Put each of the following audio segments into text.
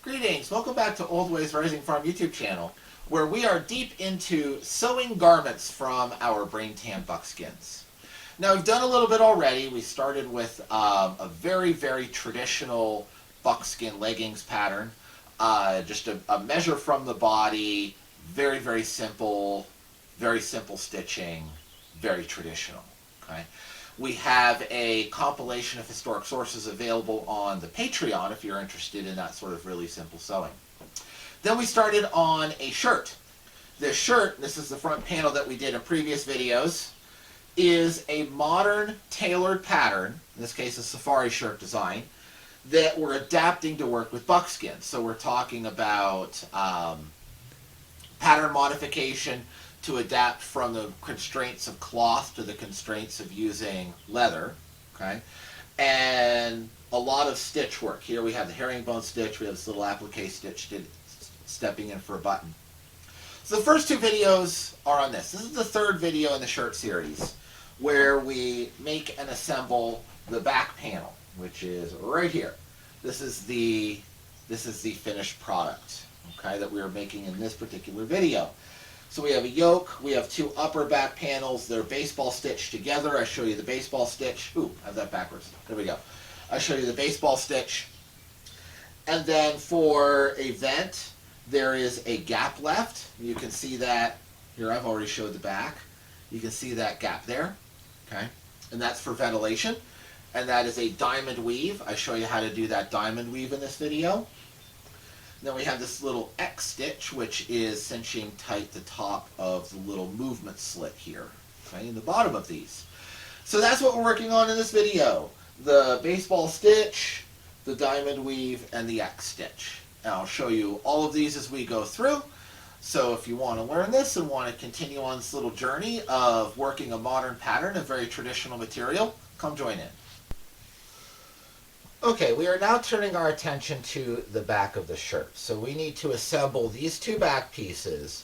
Greetings, welcome back to Old Ways Rising Farm YouTube channel, where we are deep into sewing garments from our brain tan buckskins. Now we've done a little bit already. We started with a very traditional buckskin leggings pattern, just a measure from the body, very simple stitching, very traditional. Okay. We have a compilation of historic sources available on the Patreon if you're interested in that sort of really simple sewing. Then we started on a shirt. This shirt, this is the front panel that we did in previous videos, is a modern tailored pattern, in this case a safari shirt design, that we're adapting to work with buckskin. So we're talking about pattern modification to adapt from the constraints of cloth to the constraints of using leather, okay? And a lot of stitch work. Here we have the herringbone stitch, we have this little applique stitch stepping in for a button. So the first two videos are on this. This is the third video in the shirt series where we make and assemble the back panel, which is right here. This is the finished product, okay, that we are making in this particular video. So we have a yoke, we have two upper back panels, they're baseball stitched together. I show you the baseball stitch. Ooh, I have that backwards. There we go. I show you the baseball stitch. And then for a vent, there is a gap left. You can see that, here I've already showed the back. You can see that gap there, okay? And that's for ventilation. And that is a diamond weave. I show you how to do that diamond weave in this video. Then we have this little X stitch, which is cinching tight the top of the little movement slit here, okay, in the bottom of these. So that's what we're working on in this video. The baseball stitch, the diamond weave, and the X stitch. And I'll show you all of these as we go through. So if you want to learn this and want to continue on this little journey of working a modern pattern of very traditional material, come join in. Okay, we are now turning our attention to the back of the shirt. So we need to assemble these two back pieces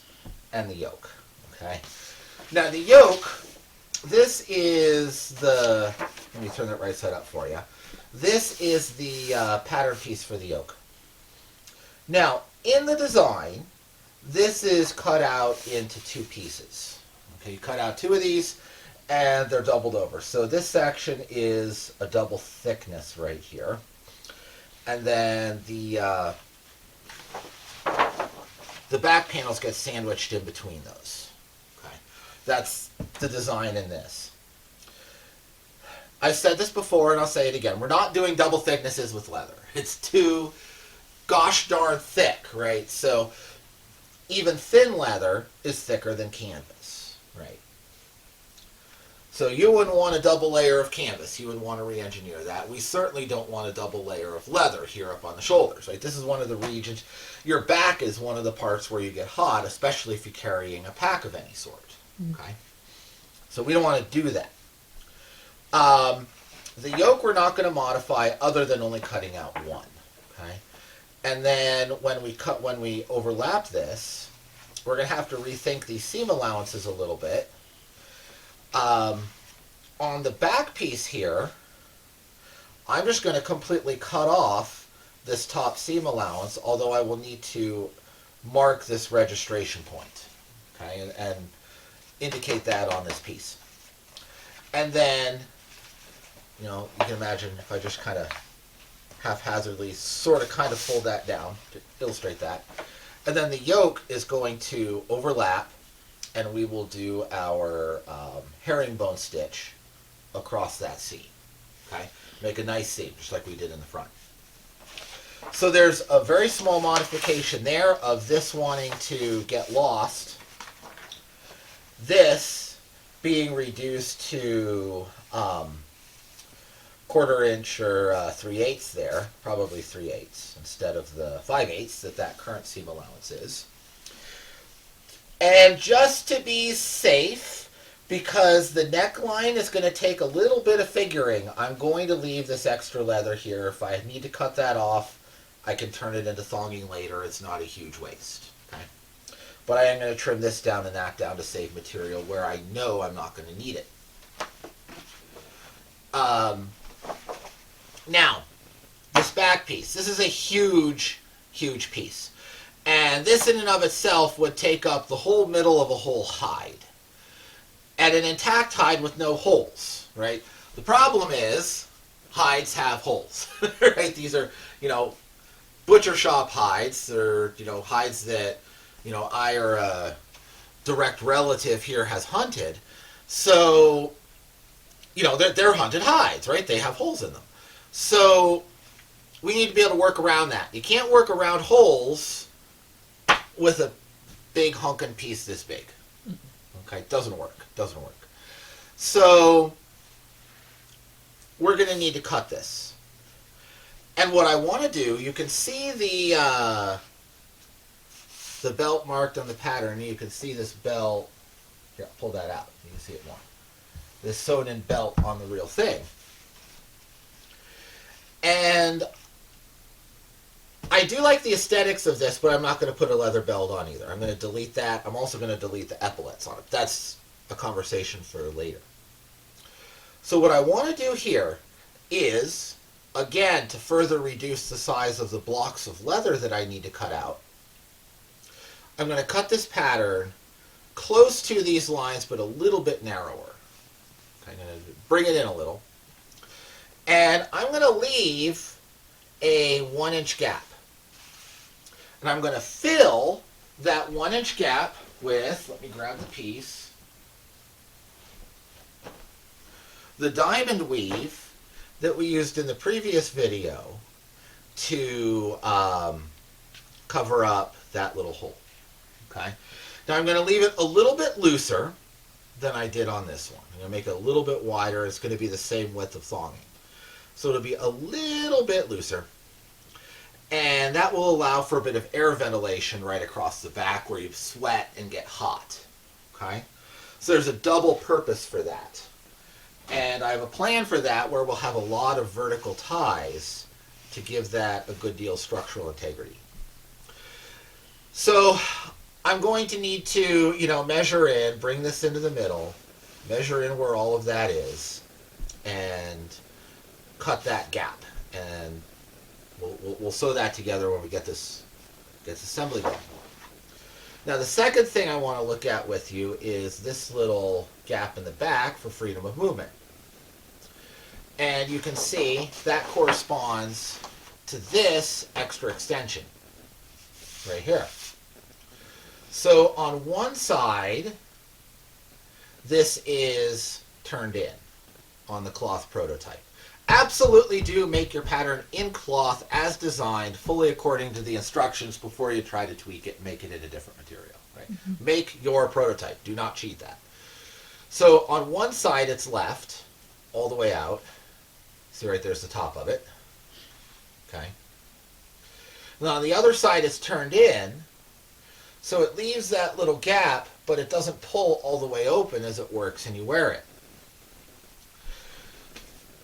and the yoke. Okay. Now the yoke, this is the, let me turn that right side up for you. This is the pattern piece for the yoke. Now, in the design, this is cut out into two pieces. Okay, you cut out two of these, and they're doubled over. So this section is a double thickness right here. And then the back panels get sandwiched in between those. Okay. That's the design in this. I've said this before and I'll say it again. We're not doing double thicknesses with leather. It's too gosh darn thick, right? So even thin leather is thicker than canvas, right? So you wouldn't want a double layer of canvas. You would want to re-engineer that. We certainly don't want a double layer of leather here up on the shoulders, right? This is one of the regions. Your back is one of the parts where you get hot, especially if you're carrying a pack of any sort, okay? So we don't want to do that. The yoke we're not going to modify other than only cutting out one, okay? And then when we overlap this, we're going to have to rethink these seam allowances a little bit. On the back piece here, I'm just going to completely cut off this top seam allowance, although I will need to mark this registration point, okay, and indicate that on this piece. And then, you know, you can imagine if I just kind of haphazardly sort of kind of fold that down to illustrate that. And then the yoke is going to overlap, and we will do our herringbone stitch across that seam, okay? Make a nice seam, just like we did in the front. So there's a very small modification there of this wanting to get lost. This being reduced to 1/4 inch or 3/8 there, probably 3/8 instead of the 5/8 that current seam allowance is. And just to be safe, because the neckline is going to take a little bit of figuring, I'm going to leave this extra leather here. If I need to cut that off, I can turn it into thonging later. It's not a huge waste. Okay? But I am going to trim this down and that down to save material where I know I'm not going to need it. Now, this back piece. This is a huge huge piece. And this in and of itself would take up the whole middle of a whole hide. And an intact hide with no holes, right? The problem is hides have holes, right? These are, butcher shop hides. They're, hides that, I or a direct relative here has hunted. So, they're hunted hides, right? They have holes in them. So we need to be able to work around that. You can't work around holes with a big honking piece this big. Okay, doesn't work. So we're going to need to cut this. And what I want to do, you can see the belt marked on the pattern. You can see this belt. Here, pull that out. You can see it more. This sewn in belt on the real thing. And I do like the aesthetics of this, but I'm not going to put a leather belt on either. I'm going to delete that. I'm also going to delete the epaulets on it. That's a conversation for later. So what I want to do here is, again, to further reduce the size of the blocks of leather that I need to cut out, I'm going to cut this pattern close to these lines, but a little bit narrower. I'm going to bring it in a little. And I'm going to leave a 1-inch gap. And I'm going to fill that 1-inch gap with, let me grab the piece, the diamond weave that we used in the previous video to cover up that little hole. Okay. Now I'm going to leave it a little bit looser than I did on this one. I'm going to make it a little bit wider. It's going to be the same width of thonging. So it'll be a little bit looser. And that will allow for a bit of air ventilation right across the back where you sweat and get hot. Okay? So there's a double purpose for that. And I have a plan for that where we'll have a lot of vertical ties to give that a good deal of structural integrity. So I'm going to need to, measure in, bring this into the middle, measure in where all of that is, and cut that gap. And we'll sew that together when we get this assembly going. Now the second thing I want to look at with you is this little gap in the back for freedom of movement. And you can see that corresponds to this extra extension right here. So on one side, this is turned in on the cloth prototype. Absolutely do make your pattern in cloth as designed, fully according to the instructions before you try to tweak it and make it in a different material. Right? Mm-hmm. Make your prototype. Do not cheat that. So on one side it's left all the way out. See right there's the top of it. Okay. Now on the other side it's turned in, so it leaves that little gap, but it doesn't pull all the way open as it works and you wear it.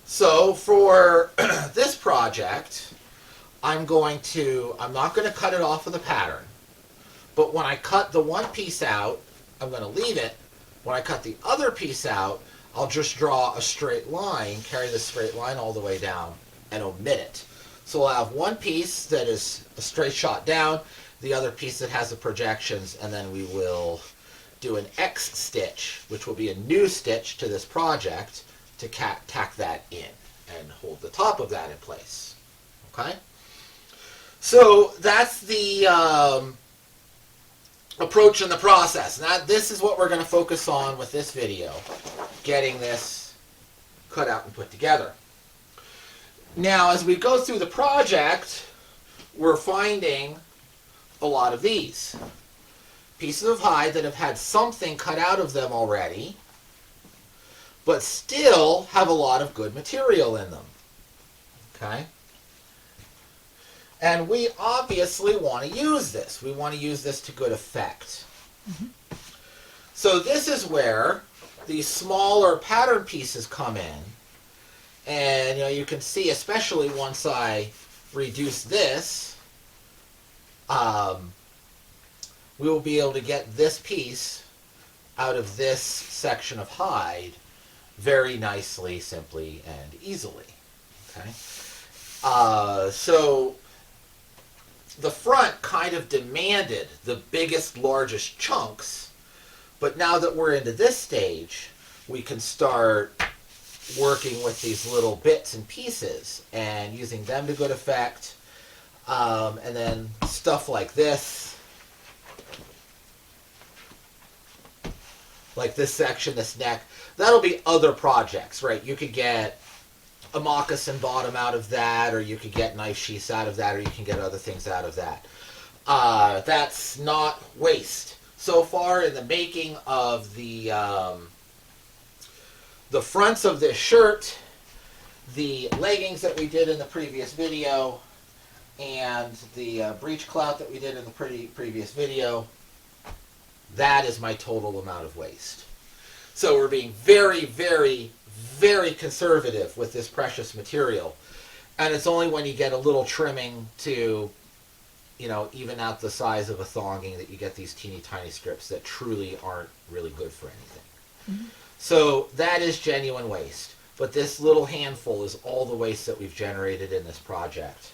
So for this project, I'm not going to cut it off of the pattern, but when I cut the one piece out, I'm going to leave it. When I cut the other piece out, I'll just draw a straight line, carry the straight line all the way down, and omit it. So I'll have one piece that is a straight shot down, the other piece that has the projections, and then we will do an X stitch, which will be a new stitch to this project, to tack that in and hold the top of that in place. Okay? So that's the approach in the process. Now this is what we're going to focus on with this video, getting this cut out and put together. Now as we go through the project, we're finding a lot of these pieces of hide that have had something cut out of them already, but still have a lot of good material in them. Okay? And we obviously want to use this. We want to use this to good effect. Mm-hmm. So this is where these smaller pattern pieces come in. And you can see, especially once I reduce this, we will be able to get this piece out of this section of hide very nicely, simply, and easily. Okay? So the kind of demanded the biggest, largest chunks. But now that we're into this stage, we can start working with these little bits and pieces and using them to good effect. And then stuff like this. Like this section, this neck. That'll be other projects, right? You could get a moccasin bottom out of that, or you could get knife sheaths out of that, or you can get other things out of that. That's not waste. So far in the making of the fronts of this shirt, the leggings that we did in the previous video, and the breech clout that we did in the previous video, that is my total amount of waste. So we're being very, very, very conservative with this precious material. And it's only when you get a little trimming to, even out the size of a thonging that you get these teeny tiny strips that truly aren't really good for anything. Mm-hmm. So that is genuine waste. But this little handful is all the waste that we've generated in this project.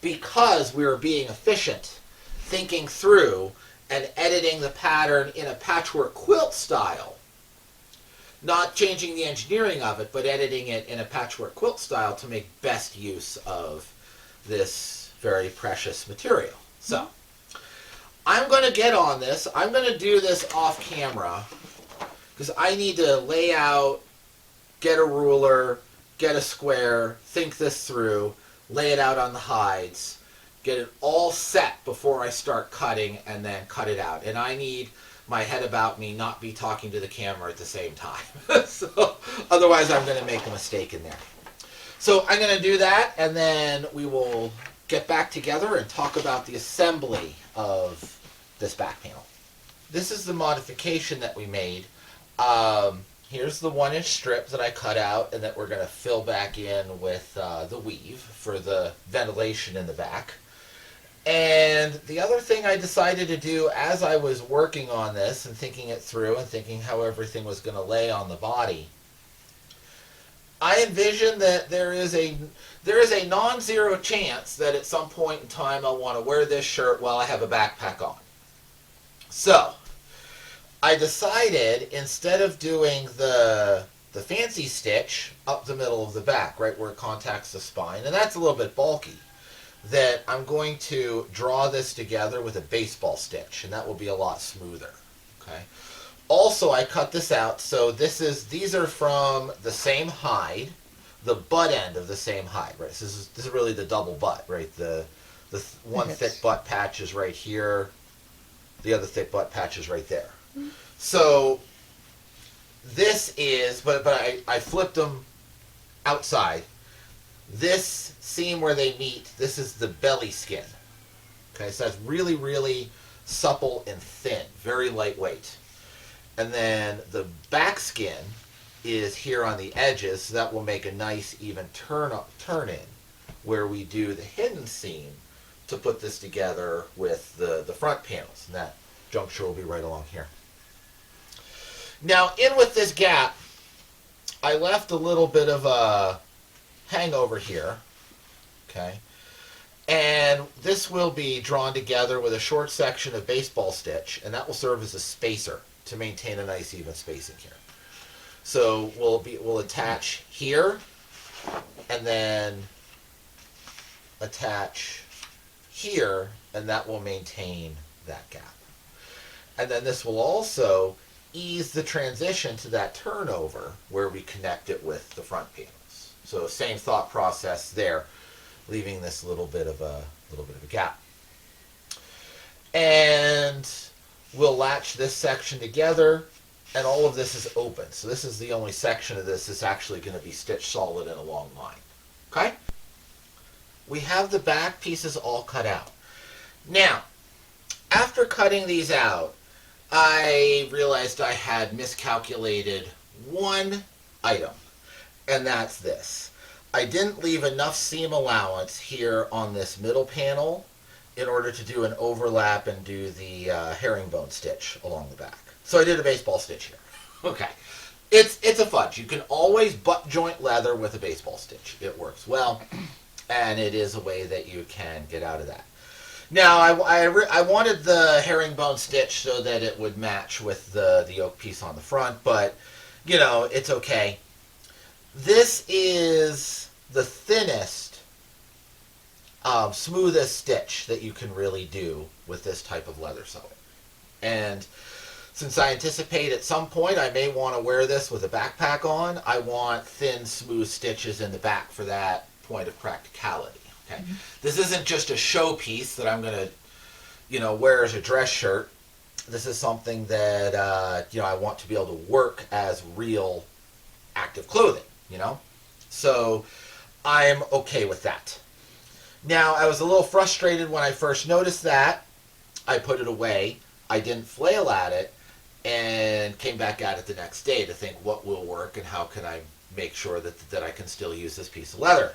Because we are being efficient, thinking through and editing the pattern in a patchwork quilt style. Not changing the engineering of it, but editing it in a patchwork quilt style to make best use of this very precious material. So, I'm going to get on this. I'm going to do this off camera because I need to lay out, get a ruler, get a square, think this through, lay it out on the hides, get it all set before I start cutting, and then cut it out. And I need my head about me, not be talking to the camera at the same time. So, otherwise I'm going to make a mistake in there. So I'm going to do that, and then we will get back together and talk about the assembly of this back panel. This is the modification that we made. Here's the 1-inch strip that I cut out and that we're going to fill back in with the weave for the ventilation in the back. And the other thing I decided to do as I was working on this and thinking it through and thinking how everything was going to lay on the body, I envision that there is a non-zero chance that at some point in time I'll want to wear this shirt while I have a backpack on. So I decided, instead of doing the fancy stitch up the middle of the back, right where it contacts the spine, and that's a little bit bulky, that I'm going to draw this together with a baseball stitch, and that will be a lot smoother. Okay. Also, I cut this out, so these are from the same hide, the butt end of the same hide, right? So this is really the double butt, right? The one thick butt patch is right here, the other thick butt patch is right there. Mm-hmm. So this is, but I flipped them outside. This seam where they meet, this is the belly skin. Okay, so that's really, really supple and thin, very lightweight. And then the back skin is here on the edges, so that will make a nice even turn in where we do the hidden seam to put this together with the front panels. And that juncture will be right along here. Now, in with this gap, I left a little bit of a hangover here, okay, and this will be drawn together with a short section of baseball stitch, and that will serve as a spacer to maintain a nice even spacing here. So we'll attach here, and then attach here, and that will maintain that gap. And then this will also ease the transition to that turnover where we connect it with the front panels. So same thought process there, leaving this little bit of a gap. And we'll latch this section together, and all of this is open. So this is the only section of this that's actually going to be stitched solid in a long line. Okay? We have the back pieces all cut out. Now, after cutting these out, I realized I had miscalculated one item, and that's this. I didn't leave enough seam allowance here on this middle panel in order to do an overlap and do the herringbone stitch along the back. So I did a baseball stitch here. Okay. It's a fudge. You can always butt joint leather with a baseball stitch. It works well, and it is a way that you can get out of that. Now, I wanted the herringbone stitch so that it would match with the yoke piece on the front, but, you know, it's okay. This is the thinnest, smoothest stitch that you can really do with this type of leather sewing. And since I anticipate at some point I may want to wear this with a backpack on, I want thin, smooth stitches in the back for that point of practicality. Okay, This isn't just a show piece that I'm going to, you know, wear as a dress shirt. This is something that, you know, I want to be able to work as real active clothing, you know. So I'm okay with that. Now, I was a little frustrated when I first noticed that. I put it away. I didn't flail at it and came back at it the next day to think what will work and how can I make sure that I can still use this piece of leather.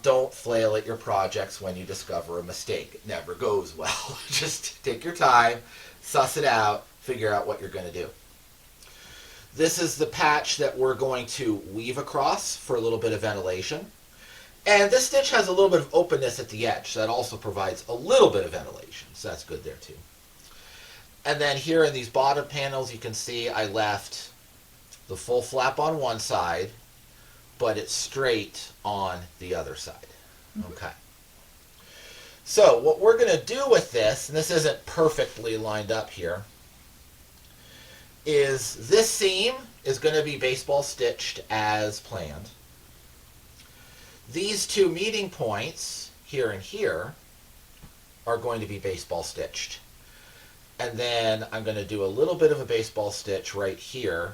Don't flail at your projects when you discover a mistake. It never goes well. Just take your time, suss it out, figure out what you're going to do. This is the patch that we're going to weave across for a little bit of ventilation. And this stitch has a little bit of openness at the edge, so that also provides a little bit of ventilation, so that's good there too. And then here in these bottom panels, you can see I left the full flap on one side, but it's straight on the other side. Okay. So what we're going to do with this, and this isn't perfectly lined up here, is this seam is going to be baseball stitched as planned. These two meeting points, here and here, are going to be baseball stitched. And then I'm going to do a little bit of a baseball stitch right here,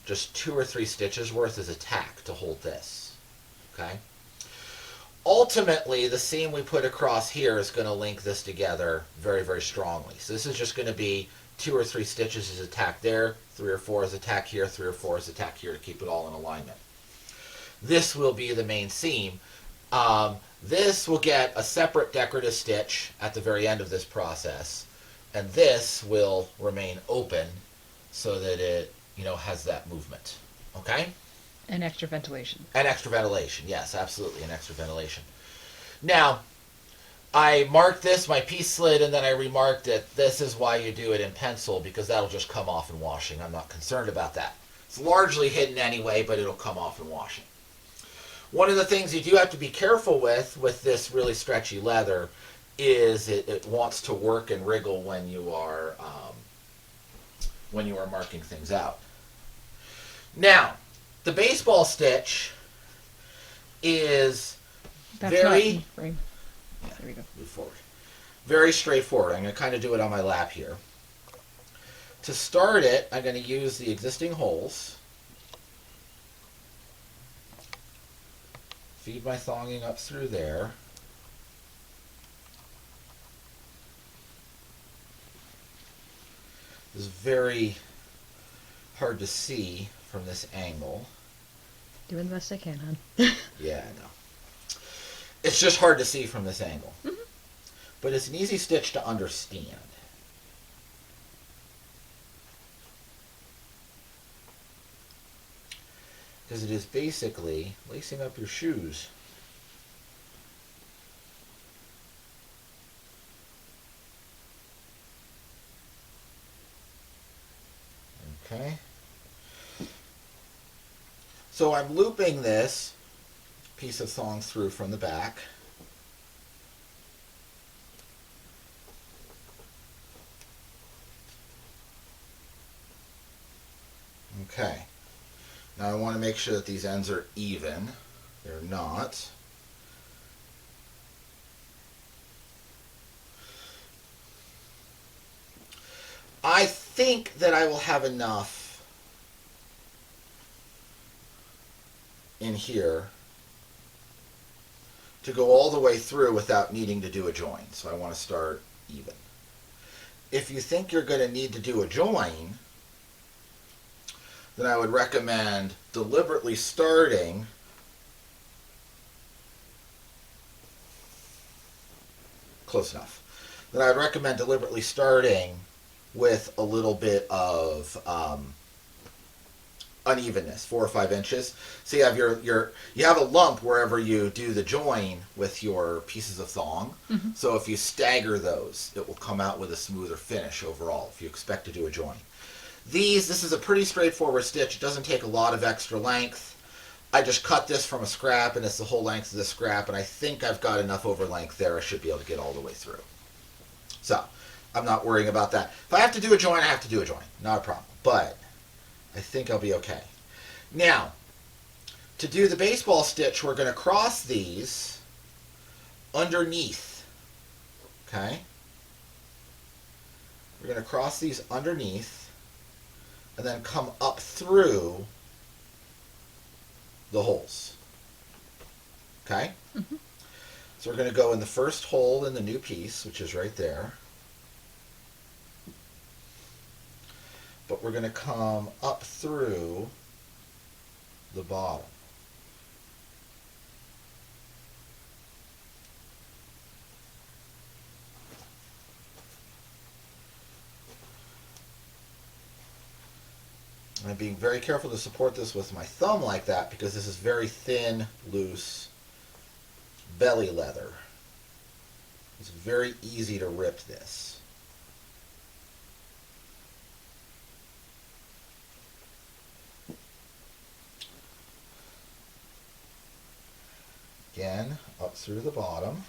just 2 or 3 stitches worth as a tack to hold this. Okay. Ultimately, the seam we put across here is going to link this together very, very strongly. So this is just going to be 2 or 3 stitches as a tack there, 3 or 4 as a tack here, 3 or 4 as a tack here to keep it all in alignment. This will be the main seam. This will get a separate decorative stitch at the very end of this process, and this will remain open so that it, you know, has that movement. Okay? And extra ventilation. And extra ventilation, yes, absolutely, and extra ventilation. Now, I marked this, my piece slid, and then I remarked it. This is why you do it in pencil, because that'll just come off in washing. I'm not concerned about that. It's largely hidden anyway, but it'll come off in washing. One of the things you do have to be careful with this really stretchy leather is it wants to work and wriggle when you are marking things out. Now, the baseball stitch is very... There we go. Move forward. Very straightforward. I'm going to kind of do it on my lap here. To start it, I'm going to use the existing holes. Feed my thonging up through there. This is very hard to see from this angle. Doing the best I can, hon. Yeah, I know. It's just hard to see from this angle. But it's an easy stitch to understand. Because it is basically lacing up your shoes. Okay. So I'm looping this piece of thong through from the back. Okay. Now I want to make sure that these ends are even. They're not. I think that I will have enough in here to go all the way through without needing to do a join. So I want to start even. If you think you're going to need to do a join, then I would recommend deliberately starting close enough. Then I would recommend deliberately starting with a little bit of unevenness, 4 or 5 inches. So you have you have a lump wherever you do the join with your pieces of thong. Mm-hmm. So if you stagger those, it will come out with a smoother finish overall if you expect to do a join. This is a pretty straightforward stitch. It doesn't take a lot of extra length. I just cut this from a scrap, and it's the whole length of the scrap, and I think I've got enough over length there. I should be able to get all the way through. So I'm not worrying about that. If I have to do a join, I have to do a join. Not a problem. But I think I'll be okay. Now, to do the baseball stitch, we're going to cross these underneath. Okay? We're going to cross these underneath and then come up through the holes. Okay? Mm-hmm. So we're going to go in the first hole in the new piece, which is right there. But we're going to come up through the bottom. I'm being very careful to support this with my thumb like that because this is very thin, loose belly leather. It's very easy to rip this. Again, up through the bottom.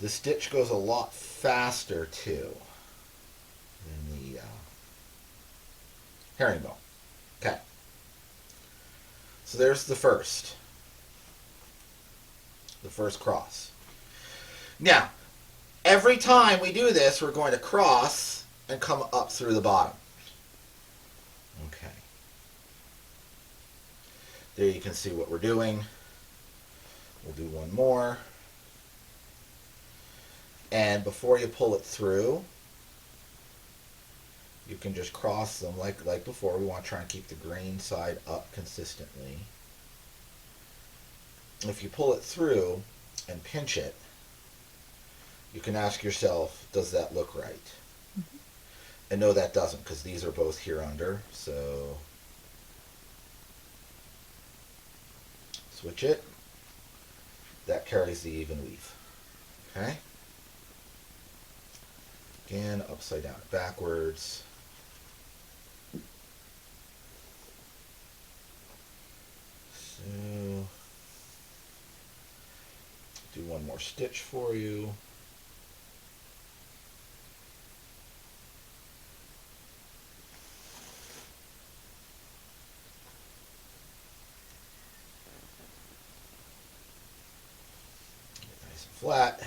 The stitch goes a lot faster too than the herringbone. Okay. So there's the first cross. Now, every time we do this, we're going to cross and come up through the bottom. Okay. There you can see what we're doing. We'll do one more. And before you pull it through, you can just cross them like before. We want to try and keep the grain side up consistently. If you pull it through and pinch it, you can ask yourself, does that look right? Mm-hmm. And no, that doesn't, because these are both here under. So switch it. That carries the even weave. Okay? Again, upside down, backwards. So, do one more stitch for you. Get nice and flat.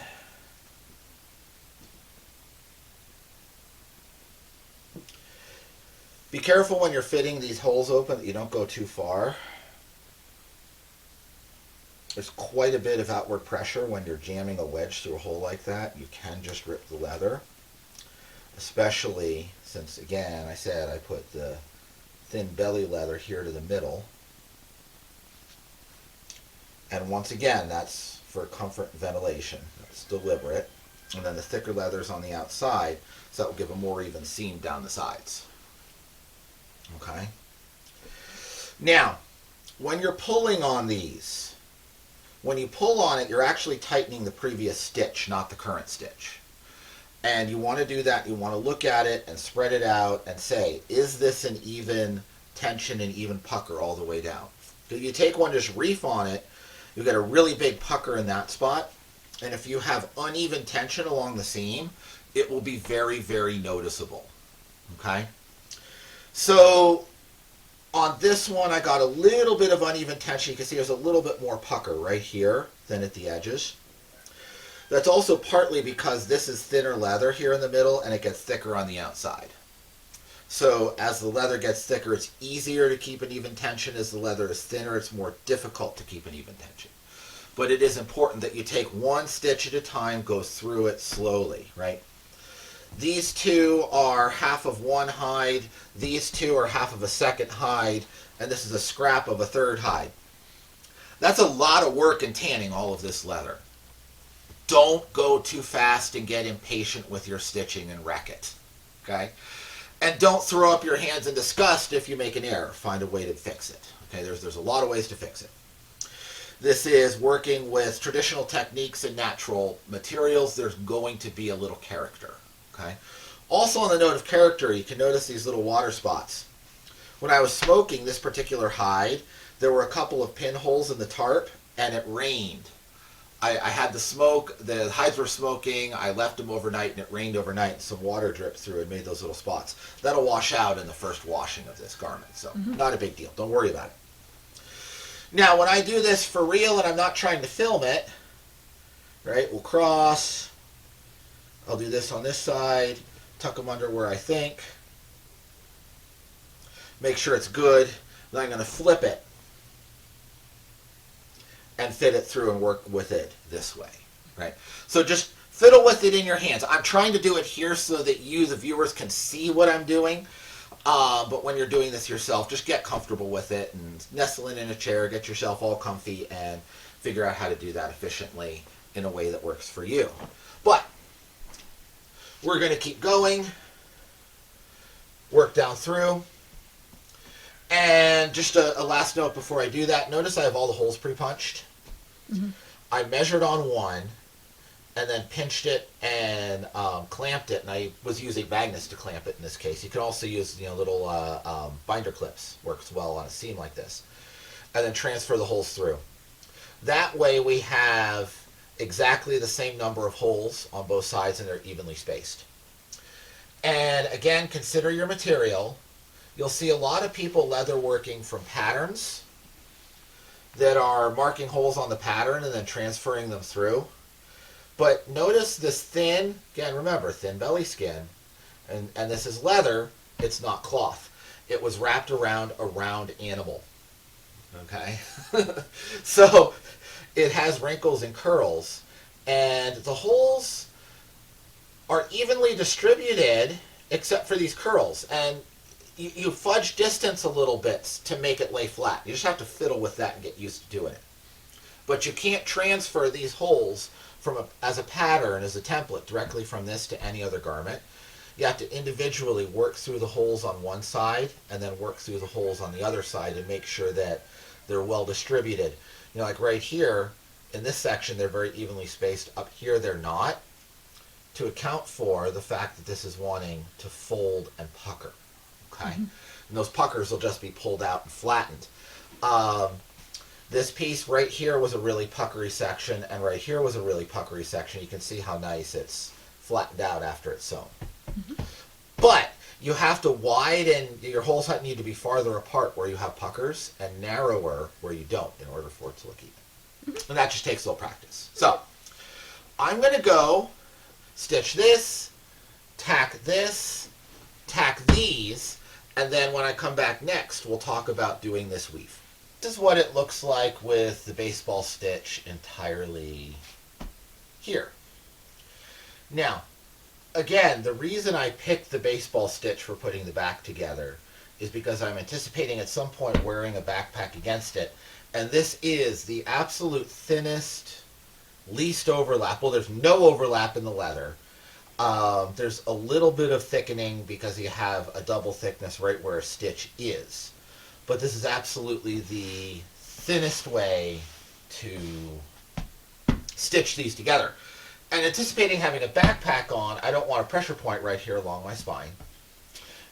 Be careful when you're fitting these holes open that you don't go too far. There's quite a bit of outward pressure when you're jamming a wedge through a hole like that. You can just rip the leather, especially since, again, I said I put the thin belly leather here to the middle. And once again, that's for comfort and ventilation. That's deliberate. And then the thicker leather's on the outside, so that will give a more even seam down the sides. Okay. Now, when you're pulling on these, when you pull on it, you're actually tightening the previous stitch, not the current stitch. And you want to do that. You want to look at it and spread it out and say, is this an even tension and even pucker all the way down? If you take one, just reef on it, you get a really big pucker in that spot. And if you have uneven tension along the seam, it will be very, very noticeable. Okay? So on this one, I got a little bit of uneven tension. You can see there's a little bit more pucker right here than at the edges. That's also partly because this is thinner leather here in the middle and it gets thicker on the outside. So as the leather gets thicker, it's easier to keep an even tension. As the leather is thinner, it's more difficult to keep an even tension. But it is important that you take one stitch at a time, go through it slowly, right? These two are half of one hide, these two are half of a second hide, and this is a scrap of a third hide. That's a lot of work in tanning all of this leather. Don't go too fast and get impatient with your stitching and wreck it. Okay? And don't throw up your hands in disgust if you make an error. Find a way to fix it. Okay, there's a lot of ways to fix it. This is working with traditional techniques and natural materials. There's going to be a little character. Okay? Also on the note of character, you can notice these little water spots. When I was smoking this particular hide, there were a couple of pinholes in the tarp, and it rained. I had the smoke, the hides were smoking, I left them overnight, and it rained overnight, and some water dripped through and made those little spots. That'll wash out in the first washing of this garment, so not a big deal. Don't worry about it. Now, when I do this for real and I'm not trying to film it, right, we'll cross. I'll do this on this side, tuck them under where I think. Make sure it's good. Then I'm going to flip it and fit it through and work with it this way, right? So just fiddle with it in your hands. I'm trying to do it here so that you, the viewers, can see what I'm doing. But when you're doing this yourself, just get comfortable with it and nestle in a chair, get yourself all comfy, and figure out how to do that efficiently in a way that works for you. But we're going to keep going, work down through. And just a last note before I do that, notice I have all the holes pre-punched. I measured on one and then pinched it and clamped it, and I was using magnets to clamp it in this case. You can also use little binder clips, works well on a seam like this, and then transfer the holes through. That way we have exactly the same number of holes on both sides, and they're evenly spaced. And again, consider your material. You'll see a lot of people leather working from patterns that are marking holes on the pattern and then transferring them through. But notice this thin, again remember, thin belly skin, and this is leather, it's not cloth. It was wrapped around a round animal. Okay? So it has wrinkles and curls, and the holes are evenly distributed except for these curls. And you fudge distance a little bit to make it lay flat. You just have to fiddle with that and get used to doing it. But you can't transfer these holes as a pattern, as a template, directly from this to any other garment. You have to individually work through the holes on one side and then work through the holes on the other side and make sure that they're well distributed. Like right here, in this section, they're very evenly spaced. Up here, they're not, to account for the fact that this is wanting to fold and pucker. Okay, and those puckers will just be pulled out and flattened. This piece right here was a really puckery section, and right here was a really puckery section. You can see how nice it's flattened out after it's sewn. But you have to widen, your holes need to be farther apart where you have puckers and narrower where you don't in order for it to look even. And that just takes a little practice. So I'm going to go stitch this, tack these, and then when I come back next, we'll talk about doing this weave. This is what it looks like with the baseball stitch entirely here. Now, again, the reason I picked the baseball stitch for putting the back together is because I'm anticipating at some point wearing a backpack against it, and this is the absolute thinnest, least overlap. Well, there's no overlap in the leather. There's a little bit of thickening because you have a double thickness right where a stitch is. But this is absolutely the thinnest way to stitch these together. And anticipating having a backpack on, I don't want a pressure point right here along my spine.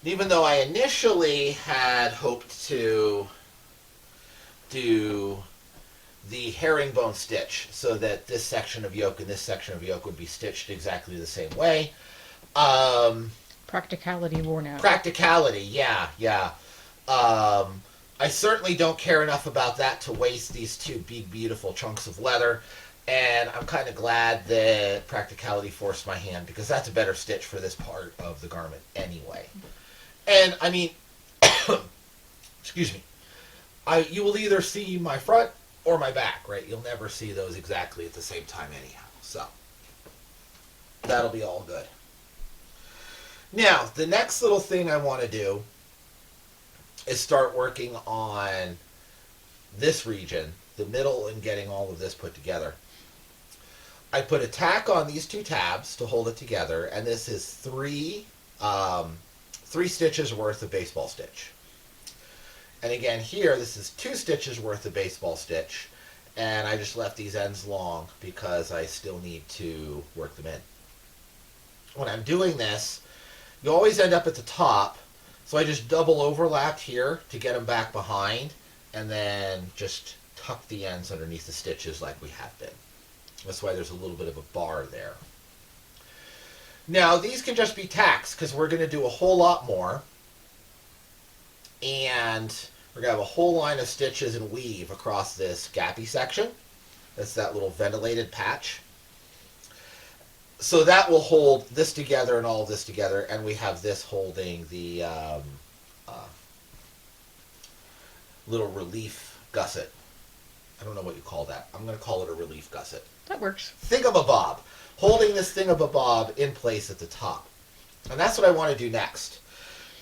And even though I initially had hoped to do the herringbone stitch so that this section of yoke and this section of yoke would be stitched exactly the same way. Practicality worn out. Practicality, yeah. I certainly don't care enough about that to waste these two big, beautiful chunks of leather. And I'm kind of glad that practicality forced my hand, because that's a better stitch for this part of the garment anyway. And, I mean, excuse me, you will either see my front or my back, right? You'll never see those exactly at the same time anyhow. So, that'll be all good. Now, the next little thing I want to do is start working on this region the middle and getting all of this put together. I put a tack on these two tabs to hold it together, and this is three stitches worth of baseball stitch. And again here, this is 2 stitches worth of baseball stitch, and I just left these ends long because I still need to work them in. When I'm doing this, you always end up at the top, so I just double overlapped here to get them back behind, and then just tuck the ends underneath the stitches like we have been. That's why there's a little bit of a bar there. Now these can just be tacks because we're going to do a whole lot more, and we're going to have a whole line of stitches and weave across this gappy section. That's that little ventilated patch. So that will hold this together and all of this together, and we have this holding the little relief gusset. I don't know what you call that. I'm going to call it a relief gusset. That works. Thingamabob. Holding this thingamabob in place at the top. And that's what I want to do next.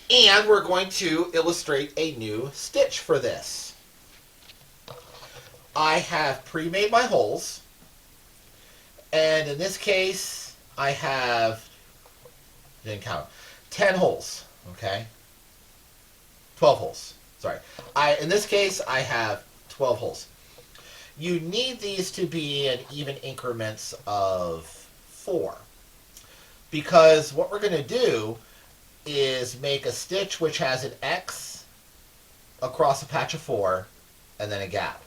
And we're going to illustrate a new stitch for this. I have pre-made my holes. And in this case, I have, didn't count, 10 holes. Okay? 12 holes. Sorry. In this case, I have 12 holes. You need these to be in even increments of 4. Because what we're going to do is make a stitch which has an X across a patch of 4, and then a gap.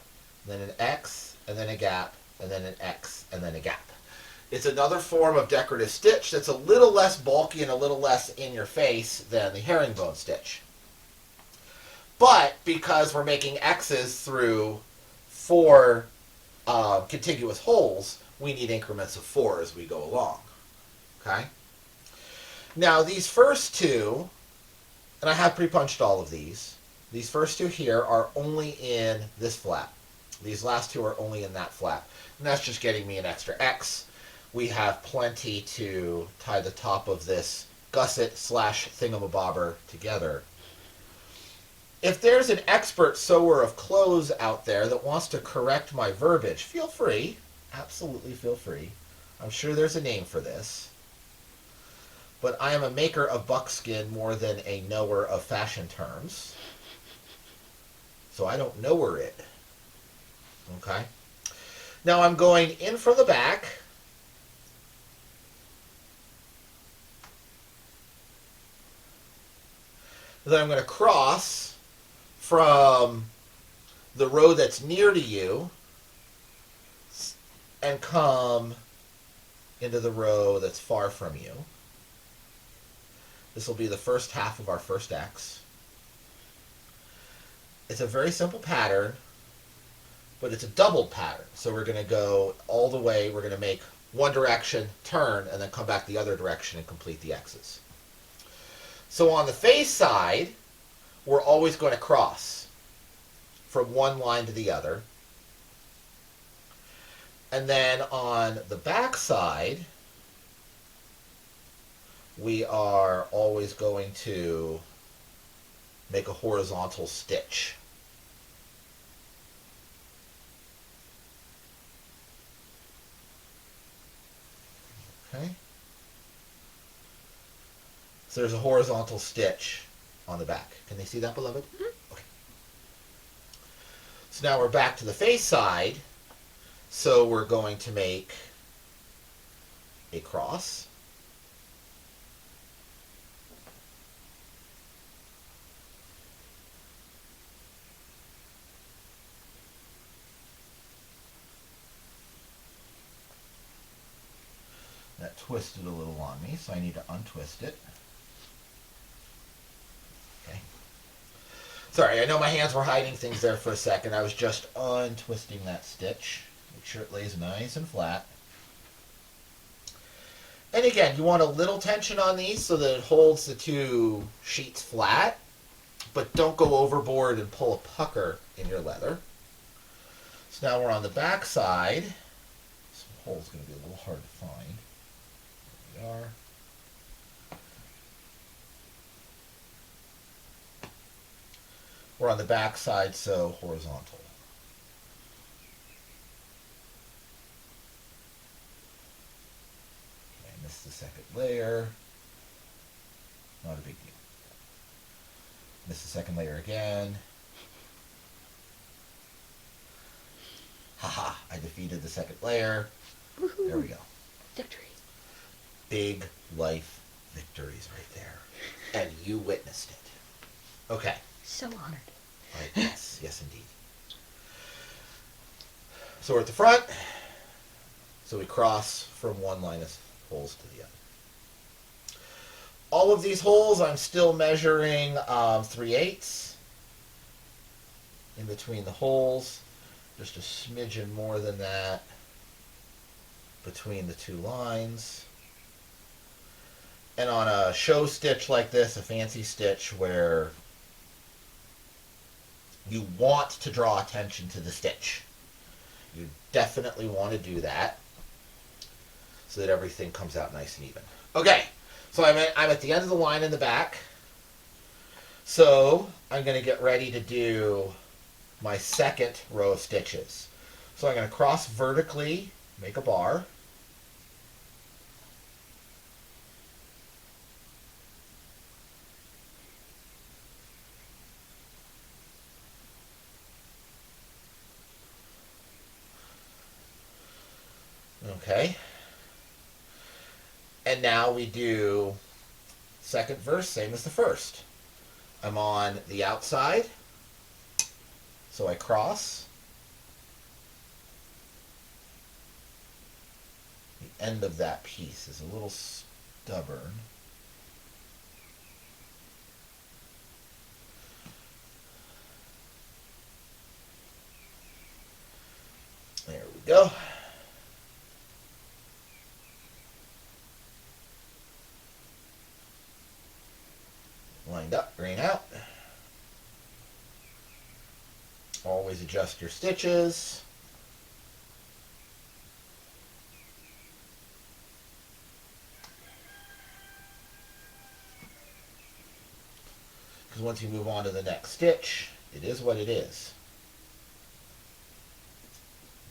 Then an X, and then a gap, and then an X, and then a gap. It's another form of decorative stitch that's a little less bulky and a little less in your face than the herringbone stitch. But because we're making X's through 4 contiguous holes, we need increments of 4 as we go along. Okay? Now these first two, and I have pre-punched all of these first two here are only in this flap. These last two are only in that flap. And that's just getting me an extra X. We have plenty to tie the top of this gusset / thingamabobber together. If there's an expert sewer of clothes out there that wants to correct my verbiage, feel free. Absolutely feel free. I'm sure there's a name for this. But I am a maker of buckskin more than a knower of fashion terms. So I don't knower it. Okay? Now I'm going in from the back. Then I'm going to cross from the row that's near to you and come into the row that's far from you. This will be the first half of our first X. It's a very simple pattern, but it's a doubled pattern. So we're going to go all the way, we're going to make one direction, turn, and then come back the other direction and complete the X's. So on the face side, we're always going to cross from one line to the other. And then on the back side, we are always going to make a horizontal stitch. Okay. So there's a horizontal stitch on the back. Can they see that, beloved? Mm-hmm. Okay. So now we're back to the face side. So we're going to make a cross. That twisted a little on me, so I need to untwist it. Okay. Sorry, I know my hands were hiding things there for a second. I was just untwisting that stitch. Make sure it lays nice and flat. And again, you want a little tension on these so that it holds the two sheets flat, but don't go overboard and pull a pucker in your leather. So now we're on the back side. This hole's going to be a little hard to find. There we are. We're on the back side, so horizontal. the second layer. Not a big deal. Miss the second layer again. Haha, I defeated the second layer. Woohoo. There we go. Victory. Big life victories right there. And you witnessed it. Okay. So honored. Right, yes, yes indeed. So we're at the front. So we cross from one line of holes to the other. All of these holes I'm still measuring 3/8 in between the holes. Just a smidgen more than that between the two lines. And on a show stitch like this, a fancy stitch where you want to draw attention to the stitch, you definitely want to do that so that everything comes out nice and even. Okay, so I'm at the end of the line in the back. So I'm going to get ready to do my second row of stitches. So I'm going to cross vertically, make a bar. Okay. And now we do second verse, same as the first. I'm on the outside, so I cross. The end of that piece is a little stubborn. There we go. Lined up, green out. Always adjust your stitches. Because once you move on to the next stitch, it is what it is.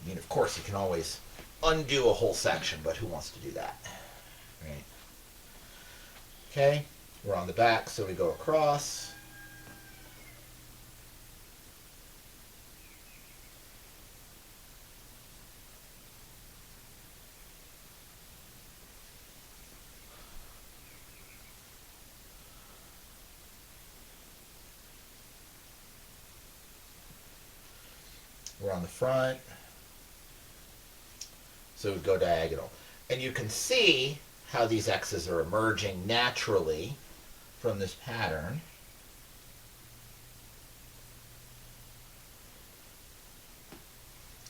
I mean, of course, you can always undo a whole section, but who wants to do that? Right. Okay, we're on the back, so we go across. We're on the front, so we go diagonal. And you can see how these X's are emerging naturally from this pattern.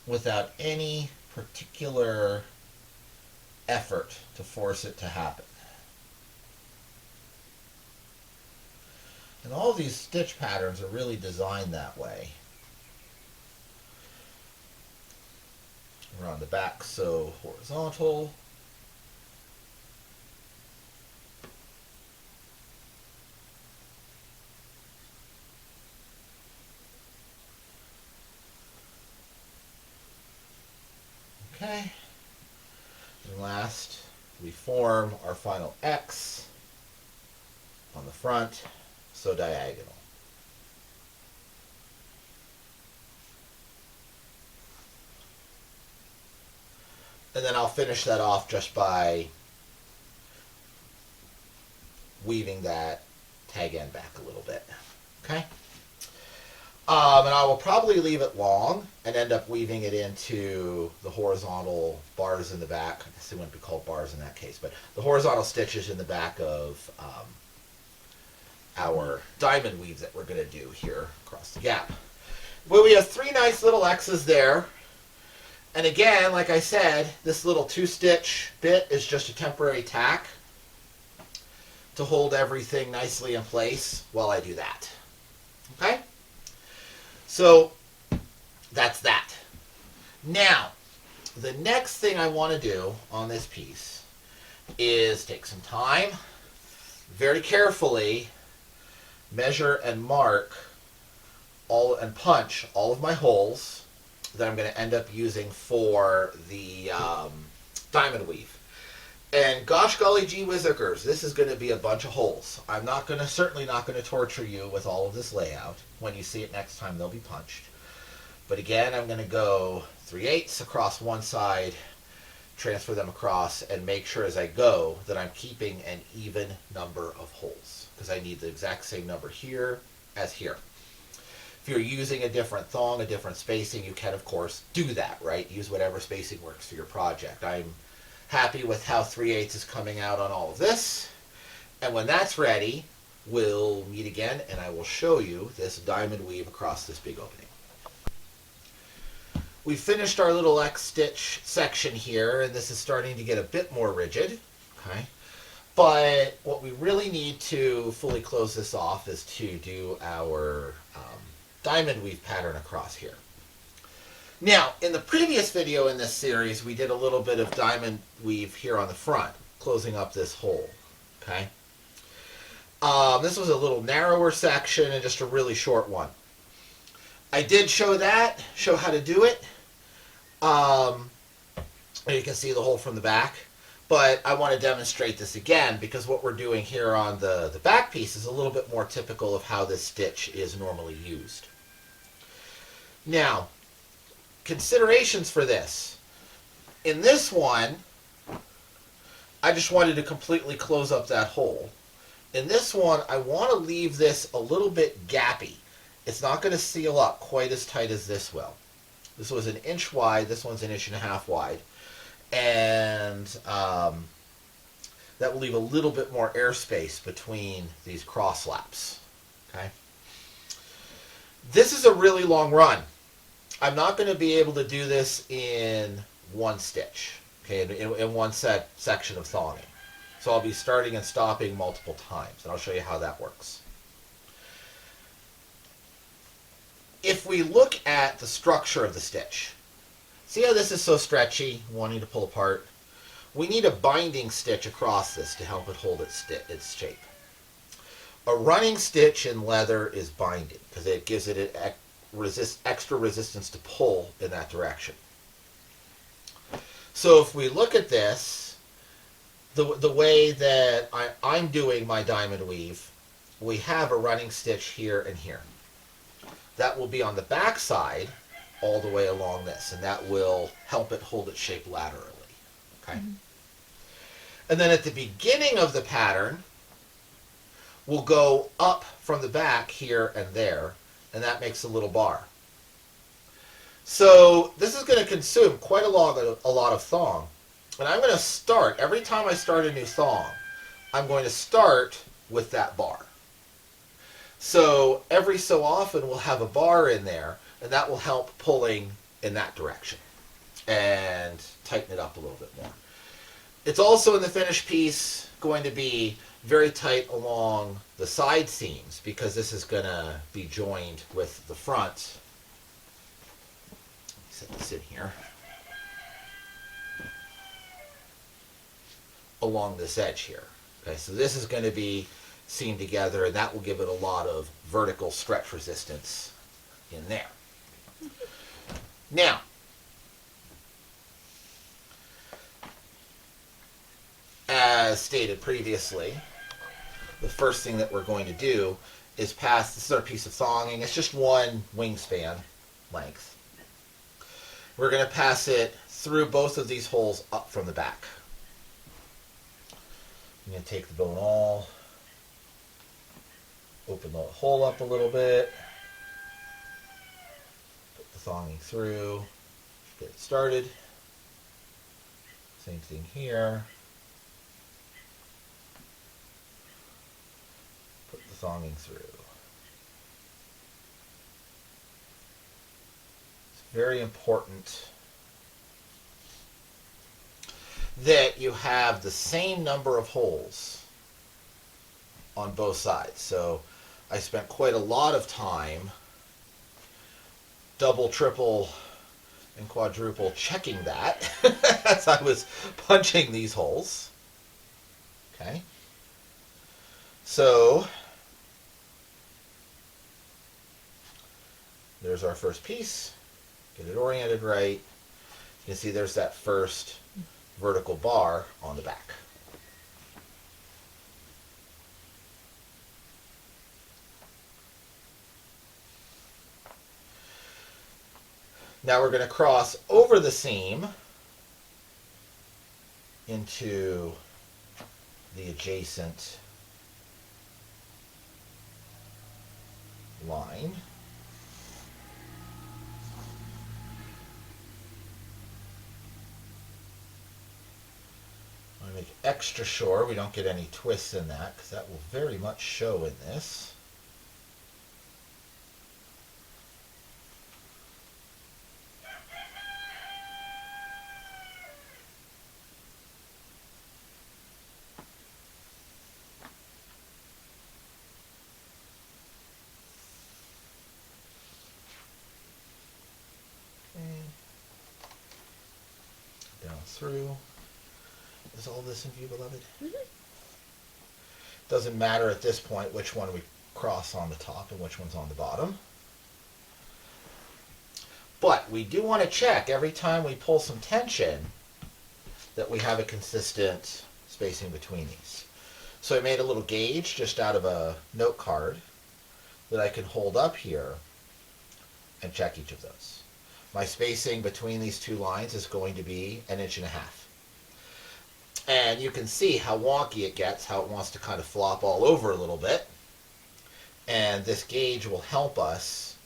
Without any particular effort to force it to happen. And all these stitch patterns are really designed that way. We're on the back, so horizontal. Okay. And last, we form our final X on the front, so diagonal. And then I'll finish that off just by weaving that tag end back a little bit. Okay? And I will probably leave it long and end up weaving it into the horizontal bars in the back. I guess they wouldn't be called bars in that case, but the horizontal stitches in the back of our diamond weave that we're going to do here across the gap. Well, we have 3 nice little X's there. And again, like I said, this little 2-stitch bit is just a temporary tack to hold everything nicely in place while I do that. Okay? So that's that. Now, the next thing I want to do on this piece is take some time, very carefully measure and mark all and punch all of my holes that I'm going to end up using for the diamond weave. And gosh golly gee whizzikers, this is going to be a bunch of holes. I'm certainly not going to torture you with all of this layout. When you see it next time, they'll be punched. But again, I'm going to go 3/8 across one side, transfer them across, and make sure as I go that I'm keeping an even number of holes, because I need the exact same number here as here. If you're using a different thong, a different spacing, you can of course do that, right? Use whatever spacing works for your project. I'm happy with how 3/8 is coming out on all of this. And when that's ready, we'll meet again and I will show you this diamond weave across this big opening. We finished our little X stitch section here, and this is starting to get a bit more rigid, okay? But what we really need to fully close this off is to do our diamond weave pattern across here. Now, in the previous video in this series, we did a little bit of diamond weave here on the front, closing up this hole, okay? This was a little narrower section and just a really short one. I did show how to do it. You can see the hole from the back, but I want to demonstrate this again because what we're doing here on the back piece is a little bit more typical of how this stitch is normally used. Now, considerations for this. In this one, I just wanted to completely close up that hole. In this one, I want to leave this a little bit gappy. It's not going to seal up quite as tight as this will. This was 1 inch wide, this one's 1.5 inches wide. And that will leave a little bit more airspace between these cross laps. Okay? This is a really long run. I'm not going to be able to do this in one stitch, okay, in one section of thonging. So I'll be starting and stopping multiple times, and I'll show you how that works. If we look at the structure of the stitch, see how this is so stretchy, wanting to pull apart? We need a binding stitch across this to help it hold its shape. A running stitch in leather is binding because it gives it extra resistance to pull in that direction. So if we look at this, the way that I'm doing my diamond weave, we have a running stitch here and here. That will be on the back side all the way along this, and that will help it hold its shape laterally. Okay? Mm-hmm. And then at the beginning of the pattern, we'll go up from the back here and there, and that makes a little bar. So this is going to consume quite a lot of thong. And I'm going to start, every time I start a new thong, I'm going to start with that bar. So every so often we'll have a bar in there, and that will help pulling in that direction and tighten it up a little bit more. It's also in the finished piece going to be very tight along the side seams because this is going to be joined with the front. Set this in here. Along this edge here. Okay, so this is going to be seamed together, and that will give it a lot of vertical stretch resistance in there. Now, as stated previously, the first thing that we're going to do is pass, this is our piece of thonging, it's just one wingspan length. We're going to pass it through both of these holes up from the back. I'm going to take the bone awl, open the hole up a little bit, put the thonging through, get it started. Same thing here. Put the thonging through. It's very important that you have the same number of holes on both sides. So I spent quite a lot of time double, triple, and quadruple checking that as I was punching these holes. Okay. So there's our first piece. Get it oriented right. You can see there's that first vertical bar on the back. Now we're going to cross over the seam into the adjacent line. I want to make extra sure we don't get any twists in that, because that will very much show in this. Down through. Is all this in view, beloved? Mm-hmm. Doesn't matter at this point which one we cross on the top and which one's on the bottom. But we do want to check every time we pull some tension that we have a consistent spacing between these. So I made a little gauge just out of a note card that I can hold up here and check each of those. My spacing between these two lines is going to be 1.5 inches. And you can see how wonky it gets, how it wants to kind of flop all over a little bit. And this gauge will help us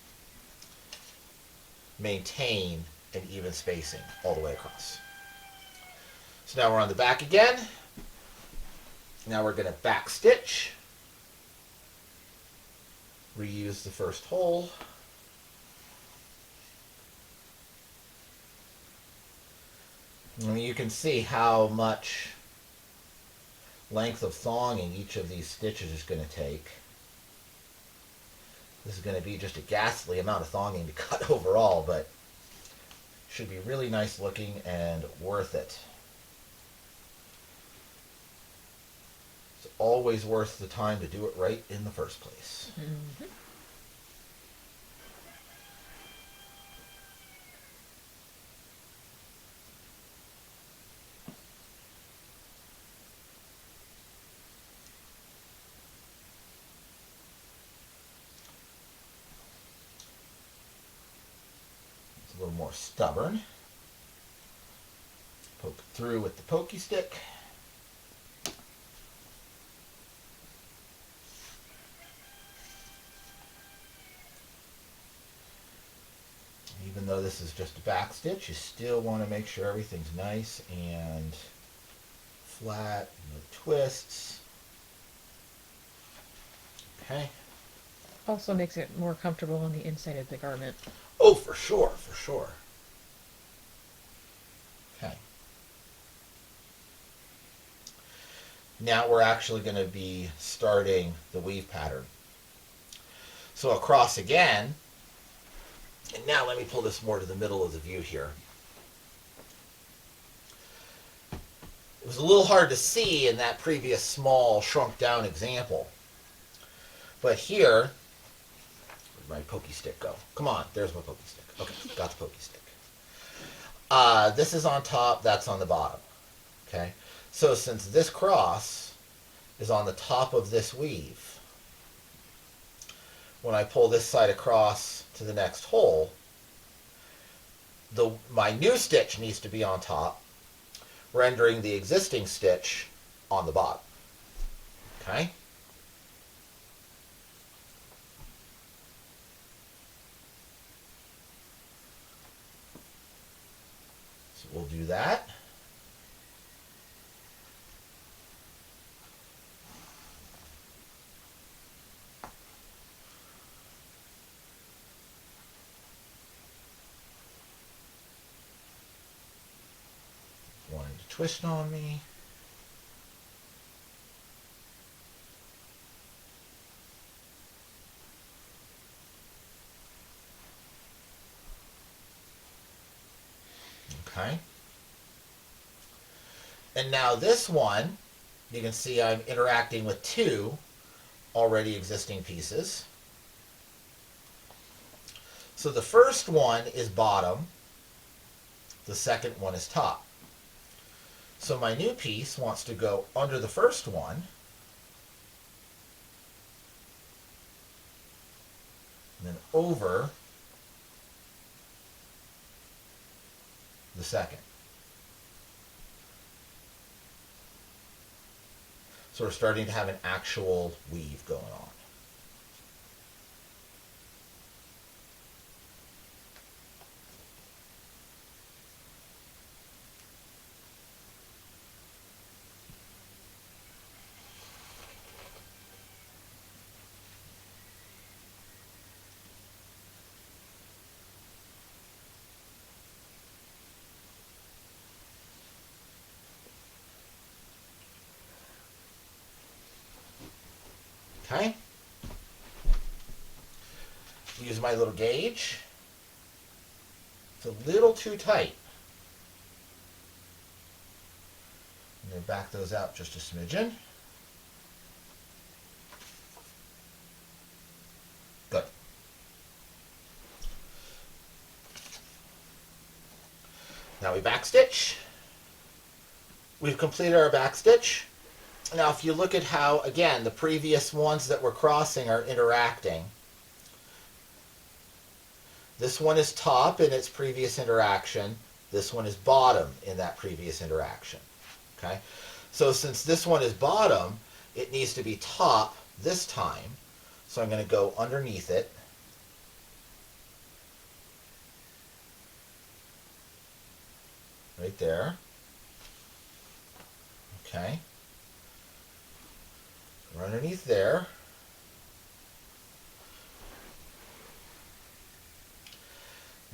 maintain an even spacing all the way across. So now we're on the back again. Now we're going to back stitch. Reuse the first hole. I mean, you can see how much length of thonging each of these stitches is going to take. This is going to be just a ghastly amount of thonging to cut overall, but should be really nice looking and worth it. It's always worth the time to do it right in the first place. Mm-hmm. It's a little more stubborn. Poke it through with the pokey stick. Even though this is just a back stitch, you still want to make sure everything's nice and flat, no twists. Okay. Also makes it more comfortable on the inside of the garment. Oh, for sure, for sure. Okay. Now we're actually going to be starting the weave pattern. So I'll cross again. And now let me pull this more to the middle of the view here. It was a little hard to see in that previous small shrunk down example. But here, where'd my pokey stick go? Come on, there's my pokey stick. Okay, got the pokey stick. This is on top, that's on the bottom. Okay, so since this cross is on the top of this weave, when I pull this side across to the next hole, my new stitch needs to be on top, rendering the existing stitch on the bottom. Okay? So we'll do that. Wanting to twist on me. Okay. And now this one, you can see I'm interacting with two already existing pieces. So the first one is bottom, the second one is top. So my new piece wants to go under the first one, and then over the second. So we're starting to have an actual weave going on. Okay. Use my little gauge. It's a little too tight. I'm going to back those out just a smidgen. Good. Now we backstitch. We've completed our backstitch. Now if you look at how, again, the previous ones that we're crossing are interacting. This one is top in its previous interaction. This one is bottom in that previous interaction. Okay? So since this one is bottom, it needs to be top this time. So I'm going to go underneath it. Right there. Okay. We're underneath there.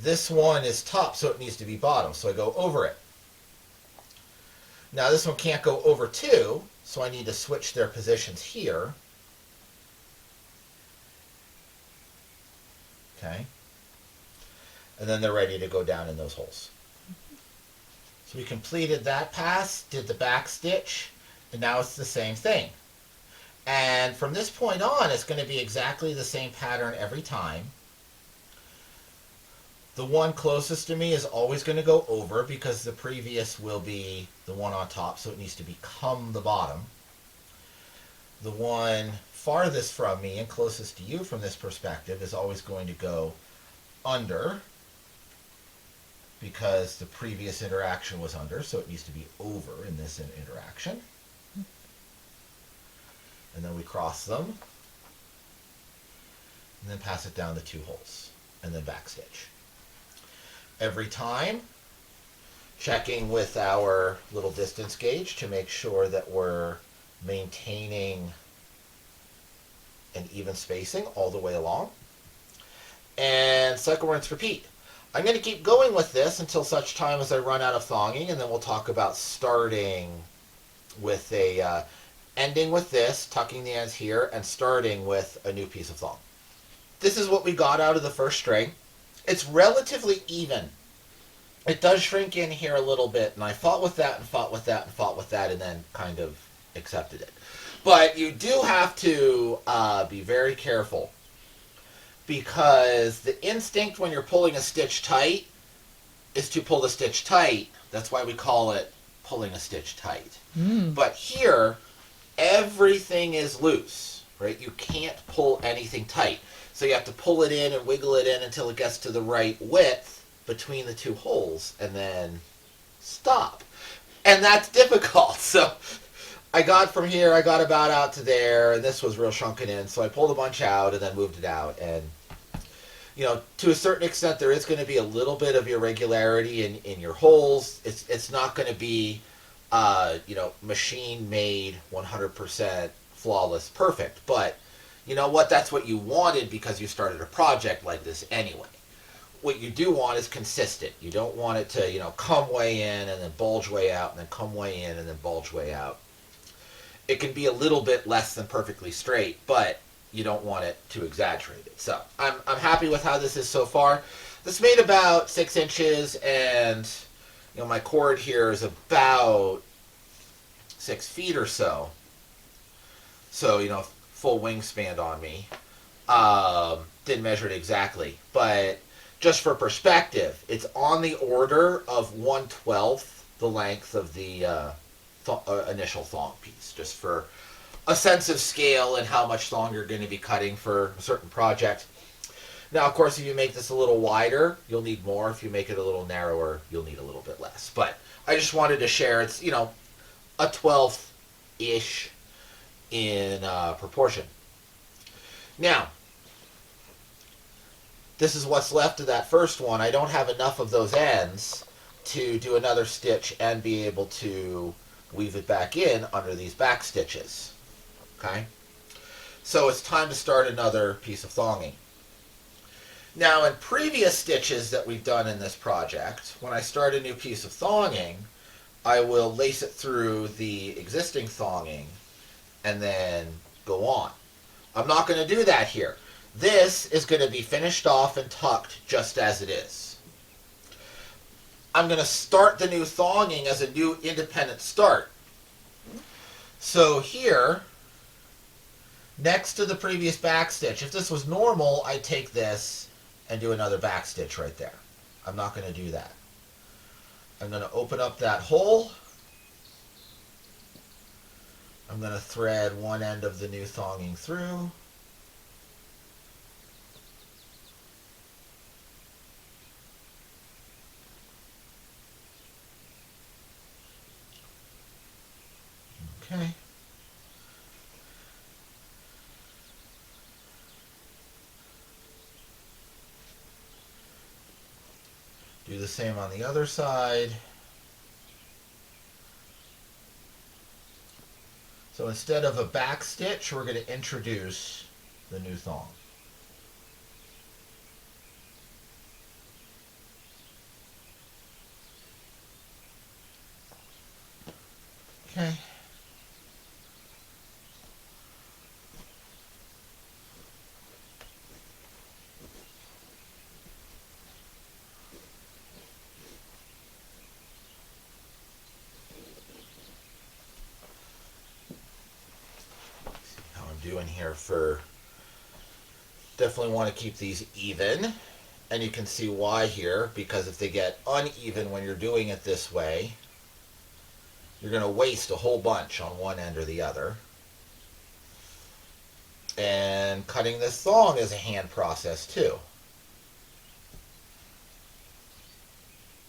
This one is top, so it needs to be bottom. So I go over it. Now this one can't go over 2, so I need to switch their positions here. Okay. And then they're ready to go down in those holes. So we completed that pass, did the back stitch, and now it's the same thing. And from this point on, it's going to be exactly the same pattern every time. The one closest to me is always going to go over because the previous will be the one on top, so it needs to become the bottom. The one farthest from me and closest to you from this perspective is always going to go under because the previous interaction was under, so it needs to be over in this interaction. And then we cross them, and then pass it down the 2 holes, and then backstitch. Every time, checking with our little distance gauge to make sure that we're maintaining an even spacing all the way along. And cycle, rinse, repeat. I'm going to keep going with this until such time as I run out of thonging, and then we'll talk about starting with a, ending with this, tucking the ends here, and starting with a new piece of thong. This is what we got out of the first string. It's relatively even. It does shrink in here a little bit, and I fought with that and fought with that and fought with that and then kind of accepted it. But you do have to be very careful because the instinct when you're pulling a stitch tight is to pull the stitch tight. That's why we call it pulling a stitch tight. But here, everything is loose, right? You can't pull anything tight. So you have to pull it in and wiggle it in until it gets to the right width between the 2 holes and then stop. And that's difficult. So I got from here, I got about out to there, and this was real shrunken in. So I pulled a bunch out and then moved it out. And, you know, to a certain extent, there is going to be a little bit of irregularity in your holes. It's not going to be, you know, machine made 100% flawless perfect. But you know what? That's what you wanted because you started a project like this anyway. What you do want is consistent. You don't want it to, you know, come way in and then bulge way out and then come way in and then bulge way out. It can be a little bit less than perfectly straight, but you don't want it to exaggerate it. So I'm happy with how this is so far. This made about 6 inches, and you know my cord here is about 6 feet or so. So you know, full wingspan on me. Didn't measure it exactly, but just for perspective, it's on the order of 1/12 the length of the initial thong piece, just for a sense of scale and how much thong you're going to be cutting for a certain project. Now, of course, if you make this a little wider, you'll need more. If you make it a little narrower, you'll need a little bit less. But I just wanted to share, it's, a 12th-ish in proportion. Now, this is what's left of that first one. I don't have enough of those ends to do another stitch and be able to weave it back in under these back stitches. Okay? So it's time to start another piece of thonging. Now, in previous stitches that we've done in this project, when I start a new piece of thonging, I will lace it through the existing thonging and then go on. I'm not going to do that here. This is going to be finished off and tucked just as it is. I'm going to start the new thonging as a new independent start. So here, next to the previous back stitch, if this was normal, I'd take this and do another back stitch right there. I'm not going to do that. I'm going to open up that hole. I'm going to thread one end of the new thonging through. Okay. Do the same on the other side. So instead of a back stitch, we're going to introduce the new thong. Okay. Doing here for definitely want to keep these even, and you can see why here, because if they get uneven when you're doing it this way, you're going to waste a whole bunch on one end or the other. And cutting this thong is a hand process too.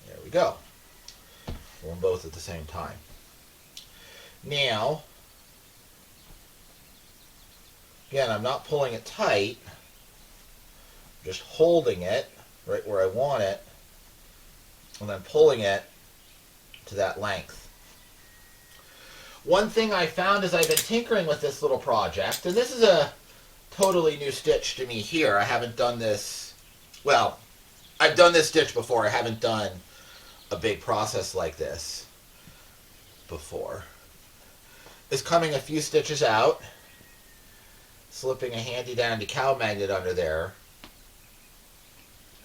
There we go. Pull them both at the same time. Now, again, I'm not pulling it tight, I'm just holding it right where I want it, and then pulling it to that length. One thing I found as I've been tinkering with this little project, and this is a totally new stitch to me here. I haven't done this, well, I've done this stitch before. I haven't done a big process like this before. Is coming a few stitches out, slipping a handy dandy cow magnet under there.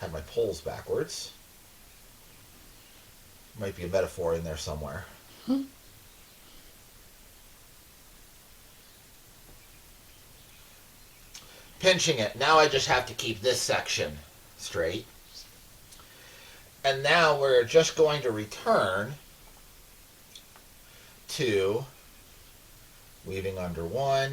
Have my poles backwards. Might be a metaphor in there somewhere. Pinching it. Now I just have to keep this section straight. And now we're just going to return to weaving under one,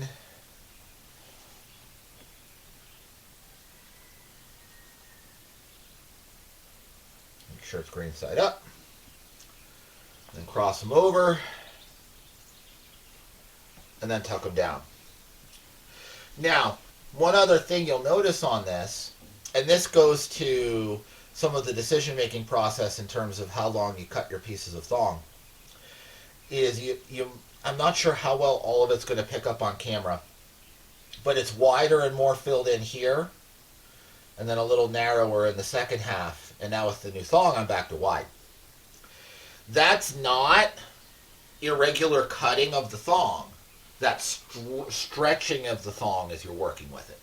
make sure it's green side up, then cross them over, and then tuck them down. Now, one other thing you'll notice on this, and this goes to some of the decision-making process in terms of how long you cut your pieces of thong, is I'm not sure how well all of it's going to pick up on camera, but it's wider and more filled in here, and then a little narrower in the second half, and now with the new thong I'm back to wide. That's not irregular cutting of the thong. That's stretching of the thong as you're working with it.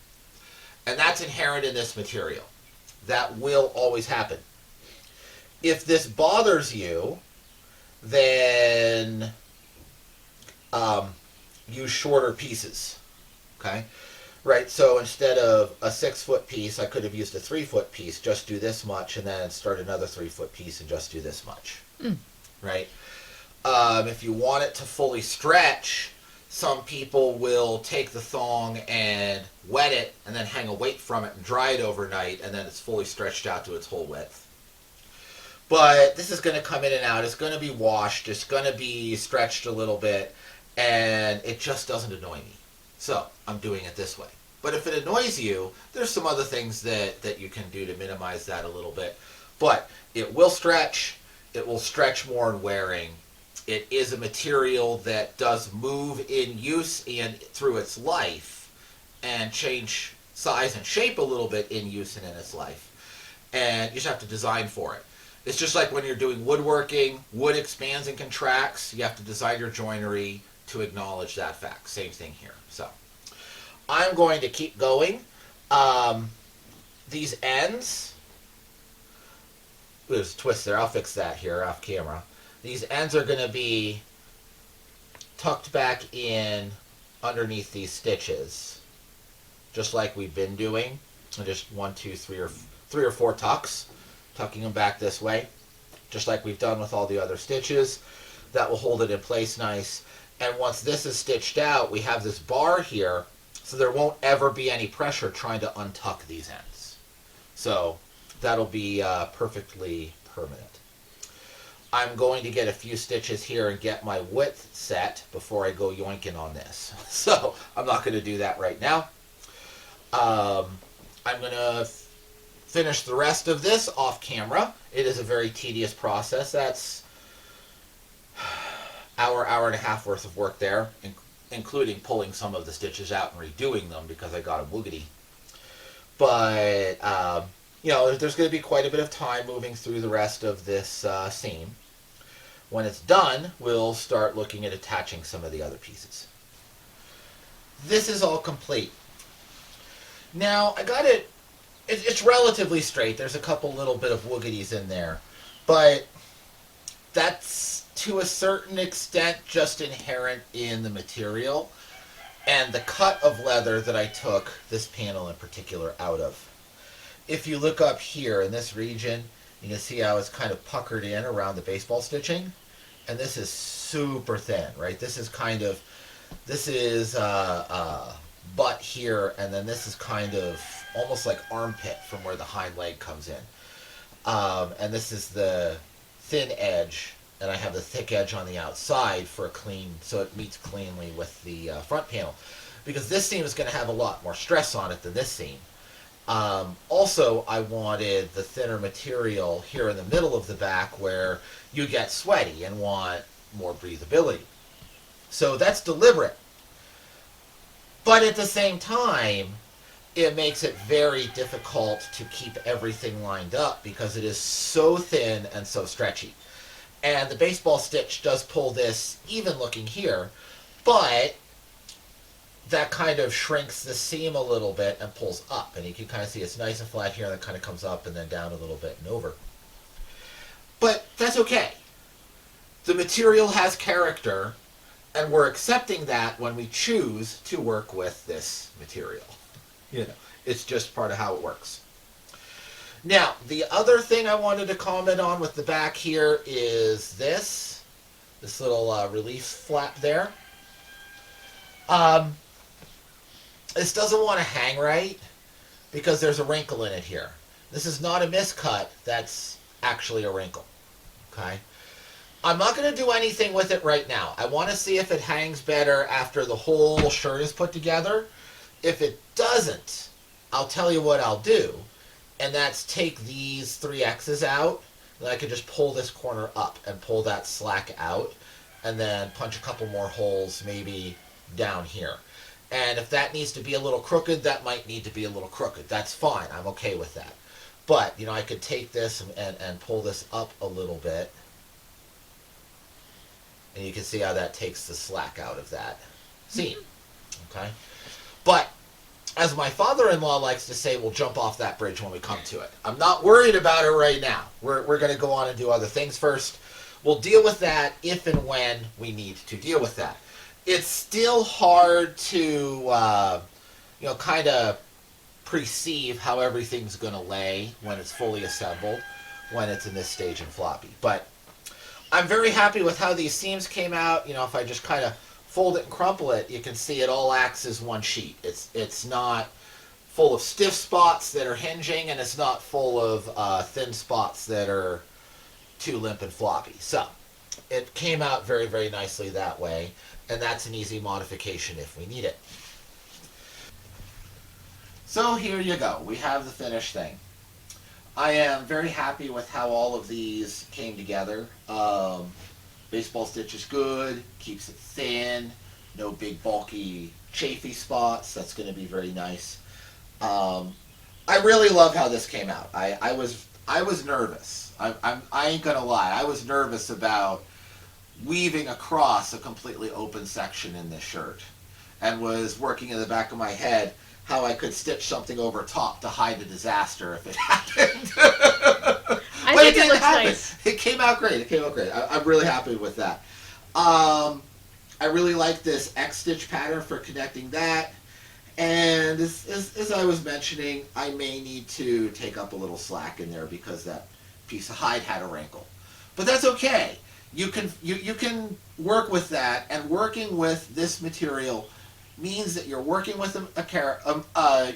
And that's inherent in this material. That will always happen. If this bothers you, then use shorter pieces. Okay? Right, so instead of a 6-foot piece, I could have used a 3-foot piece, just do this much, and then start another 3-foot piece and just do this much. Right? If you want it to fully stretch, Some people will take the thong and wet it and then hang a weight from it and dry it overnight, and then it's fully stretched out to its whole width. But this is going to come in and out. It's going to be washed. It's going to be stretched a little bit, and it just doesn't annoy me. So I'm doing it this way. But if it annoys you, there's some other things that you can do to minimize that a little bit. But it will stretch. It will stretch more in wearing. It is a material that does move in use and through its life and change size and shape a little bit in use and in its life. And you just have to design for it. It's just like when you're doing woodworking, wood expands and contracts. You have to design your joinery to acknowledge that fact. Same thing here. So I'm going to keep going. These ends, there's a twist there. I'll fix that here off camera. These ends are going to be tucked back in underneath these stitches, just like we've been doing. And just 1, 2, 3 or 4 tucks, tucking them back this way, just like we've done with all the other stitches. That will hold it in place nice. And once this is stitched out, we have this bar here, so there won't ever be any pressure trying to untuck these ends. So that'll be perfectly permanent. I'm going to get a few stitches here and get my width set before I go yoinking on this. So I'm not going to do that right now. I'm going to finish the rest of this off camera. It is a very tedious process. That's hour and a half worth of work there, including pulling some of the stitches out and redoing them because I got a woogity. But, you know, there's going to be quite a bit of time moving through the rest of this seam. When it's done, we'll start looking at attaching some of the other pieces. This is all complete. Now, I got it, it's relatively straight. There's a couple little bit of woogities in there. But that's, to a certain extent, just inherent in the material and the cut of leather that I took this panel in particular out of. If you look up here in this region, you can see how it's kind of puckered in around the baseball stitching. And this is super thin, right? This is kind of, this is butt here, and then this is kind of almost like armpit from where the hind leg comes in. And this is the thin edge, and I have the thick edge on the outside for a clean, so it meets cleanly with the front panel. Because this seam is going to have a lot more stress on it than this seam. Also, I wanted the thinner material here in the middle of the back where you get sweaty and want more breathability. So that's deliberate. But at the same time, it makes it very difficult to keep everything lined up because it is so thin and so stretchy. And the baseball stitch does pull this even looking here, but that kind of shrinks the seam a little bit and pulls up. And you can kind of see it's nice and flat here, and then kind of comes up and then down a little bit and over. But that's okay. The material has character, and we're accepting that when we choose to work with this material. You know, it's just part of how it works. Now, the other thing I wanted to comment on with the back here is this little relief flap there. This doesn't want to hang right because there's a wrinkle in it here. This is not a miscut, that's actually a wrinkle. Okay? I'm not going to do anything with it right now. I want to see if it hangs better after the whole shirt is put together. If it doesn't, I'll tell you what I'll do. And that's take these 3 X's out. Then I can just pull this corner up and pull that slack out. And then punch a couple more holes maybe down here. And if that needs to be a little crooked, that might need to be a little crooked. That's fine. I'm okay with that. But, you know, I could take this and pull this up a little bit. And you can see how that takes the slack out of that seam. Okay? But, as my father-in-law likes to say, we'll jump off that bridge when we come to it. I'm not worried about it right now. We're going to go on and do other things first. We'll deal with that if and when we need to deal with that. It's still hard to, you know, kind of perceive how everything's going to lay when it's fully assembled, when it's in this stage in floppy. But I'm very happy with how these seams came out. You know, if I just kind of fold it and crumple it, you can see it all acts as one sheet. It's not full of stiff spots that are hinging, and it's not full of thin spots that are too limp and floppy. So it came out very, very nicely that way, and that's an easy modification if we need it. So here you go. We have the finished thing. I am very happy with how all of these came together. Baseball stitch is good, keeps it thin, no big bulky chafy spots. That's going to be very nice. I really love how this came out. I was nervous. I ain't gonna lie. I was nervous about weaving across a completely open section in this shirt, and was working in the back of my head how I could stitch something over top to hide the disaster if it happened. I But think it didn't looks happen. nice. It came out great. It came out great. I'm really happy with that. I really like this X stitch pattern for connecting that. And as I was mentioning, I may need to take up a little slack in there because that piece of hide had a wrinkle. But that's okay. You can work with that, and working with this material means that you're working with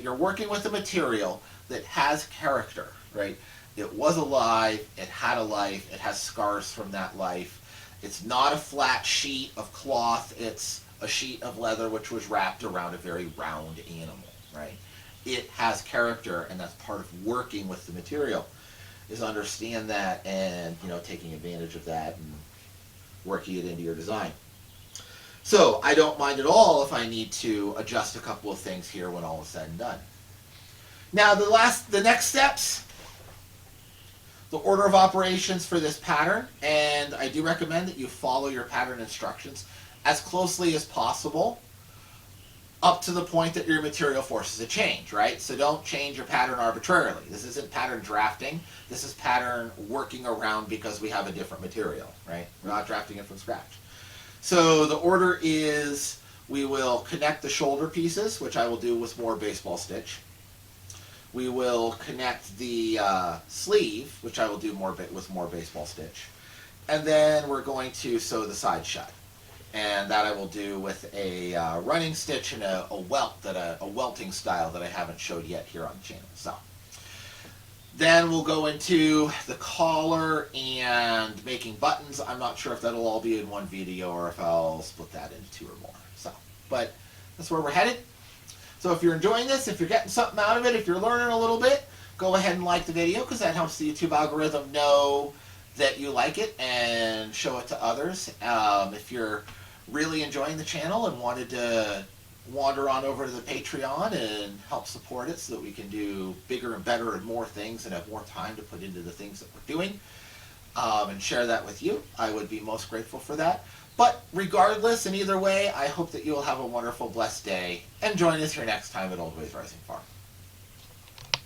you're working with a material that has character, right? It was alive, it had a life, it has scars from that life. It's not a flat sheet of cloth, it's a sheet of leather which was wrapped around a very round animal, right? It has character, and that's part of working with the material, is understand that and, taking advantage of that and working it into your design. So I don't mind at all if I need to adjust a couple of things here when all is said and done. Now the next steps, the order of operations for this pattern, and I do recommend that you follow your pattern instructions as closely as possible up to the point that your material forces a change, right? So don't change your pattern arbitrarily. This isn't pattern drafting. This is pattern working around because we have a different material, right? We're not drafting it from scratch. So the order is we will connect the shoulder pieces, which I will do with more baseball stitch. We will connect the sleeve, which I will do with more baseball stitch. And then we're going to sew the side shut. And that I will do with a running stitch and a welt, a welting style that I haven't showed yet here on the channel. So then we'll go into the collar and making buttons. I'm not sure if that'll all be in one video or if I'll split that into two or more. So, but that's where we're headed. So if you're enjoying this, if you're getting something out of it, if you're learning a little bit, go ahead and like the video because that helps the YouTube algorithm know that you like it and show it to others. If you're really enjoying the channel and wanted to wander on over to the Patreon and help support it so that we can do bigger and better and more things and have more time to put into the things that we're doing, and share that with you, I would be most grateful for that. But regardless, in either way, I hope that you will have a wonderful, blessed day and join us here next time at Old Ways Rising Farm.